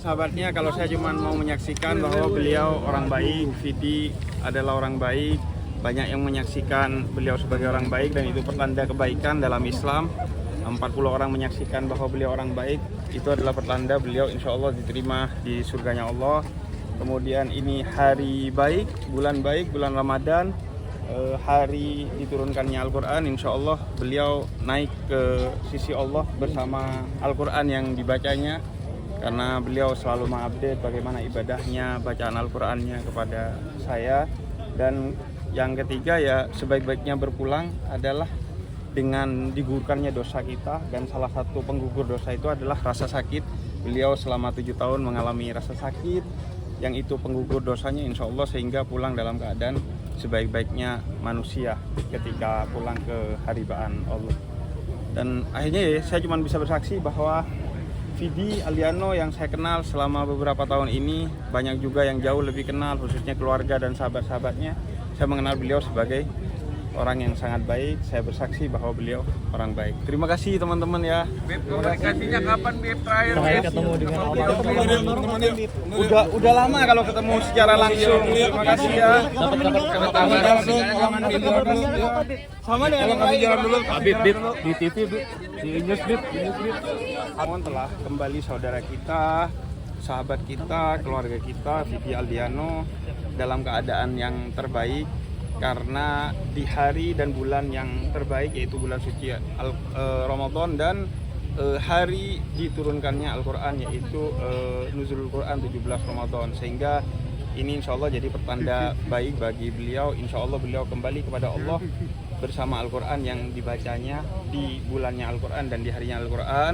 sahabat-sahabatnya, kalau saya cuma mau menyaksikan bahwa beliau orang baik, Vidi adalah orang baik, banyak yang menyaksikan beliau sebagai orang baik dan itu pertanda kebaikan dalam Islam. 40 orang menyaksikan bahwa beliau orang baik, itu adalah pertanda beliau insya Allah diterima di surganya Allah. Kemudian ini hari baik, bulan Ramadan, hari diturunkannya Al-Quran, insya Allah beliau naik ke sisi Allah bersama Al-Quran yang dibacanya, karena beliau selalu mengupdate bagaimana ibadahnya, bacaan Al-Qurannya kepada saya. Dan yang ketiga ya, sebaik-baiknya berpulang adalah dengan digugurkannya dosa kita, dan salah satu penggugur dosa itu adalah rasa sakit. Beliau selama 7 tahun mengalami rasa sakit, yang itu penggugur dosanya insya Allah, sehingga pulang dalam keadaan sebaik-baiknya manusia ketika pulang ke haribaan Allah. Dan akhirnya ya, saya cuma bisa bersaksi bahwa Vidi Aldiano yang saya kenal selama beberapa tahun ini, banyak juga yang jauh lebih kenal, khususnya keluarga dan sahabat-sahabatnya. Saya mengenal beliau sebagai orang yang sangat baik. Saya bersaksi bahwa beliau orang baik. Terima kasih teman-teman ya. Beb, komunikasinya kapan Beb terakhir? Terakhir ketemu dengan Udah lama kalau ketemu secara langsung. Terima kasih ya. Sama dengan kami jalan dulu. Bib di TV, Bib di News, Bib. Mohon telah kembali saudara kita, sahabat kita, keluarga kita, Vidi Aldiano dalam keadaan yang terbaik, karena di hari dan bulan yang terbaik, yaitu bulan suci Ramadan dan hari diturunkannya Al-Quran, yaitu Nuzulul Quran 17 Ramadan, sehingga ini insya Allah jadi pertanda baik bagi beliau. Insya Allah beliau kembali kepada Allah bersama Al-Quran yang dibacanya di bulannya Al-Quran dan di harinya Al-Quran.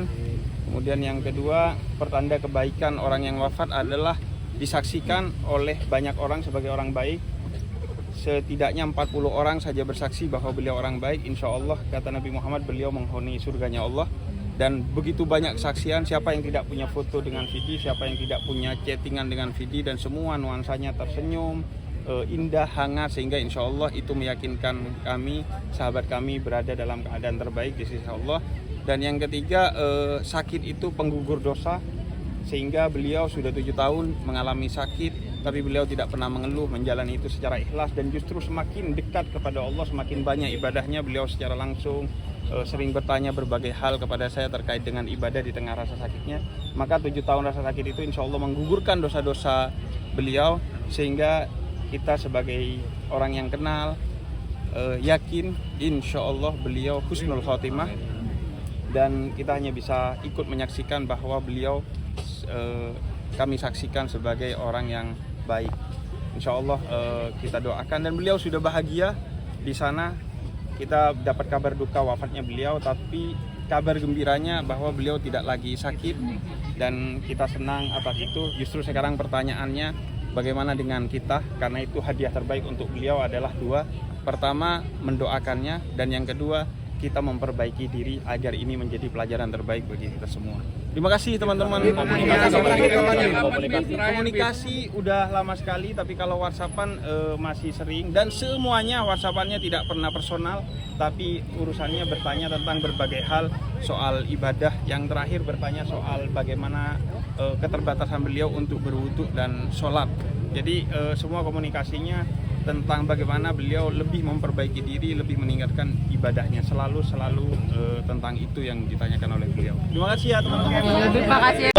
Kemudian yang kedua, pertanda kebaikan orang yang wafat adalah disaksikan oleh banyak orang sebagai orang baik. Setidaknya 40 orang saja bersaksi bahwa beliau orang baik. Insya Allah, kata Nabi Muhammad, beliau menghuni surganya Allah. Dan begitu banyak kesaksian, siapa yang tidak punya foto dengan Vidi, siapa yang tidak punya chattingan dengan Vidi, dan semua nuansanya tersenyum, indah, hangat, sehingga insya Allah itu meyakinkan kami, sahabat kami berada dalam keadaan terbaik di sisi Allah. Dan yang ketiga, sakit itu penggugur dosa, sehingga beliau sudah 7 tahun mengalami sakit, tapi beliau tidak pernah mengeluh, menjalani itu secara ikhlas, dan justru semakin dekat kepada Allah, semakin banyak ibadahnya. Beliau secara langsung sering bertanya berbagai hal kepada saya terkait dengan ibadah di tengah rasa sakitnya. Maka 7 tahun rasa sakit itu insya Allah menggugurkan dosa-dosa beliau, sehingga kita sebagai orang yang kenal yakin insya Allah beliau husnul khotimah, dan kita hanya bisa ikut menyaksikan bahwa beliau kami saksikan sebagai orang yang baik. Insya Allah kita doakan, dan beliau sudah bahagia di sana. Kita dapat kabar duka wafatnya beliau, tapi kabar gembiranya bahwa beliau tidak lagi sakit, dan kita senang atas itu. Justru sekarang pertanyaannya, bagaimana dengan kita? Karena itu hadiah terbaik untuk beliau adalah 2. Pertama, mendoakannya, dan yang kedua, kita memperbaiki diri agar ini menjadi pelajaran terbaik bagi kita semua. Terima kasih teman-teman. Komunikasi udah lama sekali, tapi kalau WhatsAppan masih sering, dan semuanya WhatsAppannya tidak pernah personal, tapi urusannya bertanya tentang berbagai hal soal ibadah. Yang terakhir bertanya soal bagaimana keterbatasan beliau untuk berwudu dan sholat. Jadi semua komunikasinya tentang bagaimana beliau lebih memperbaiki diri, lebih meningkatkan ibadahnya, selalu tentang itu yang ditanyakan oleh beliau. Terima kasih ya teman-teman. Terima kasih.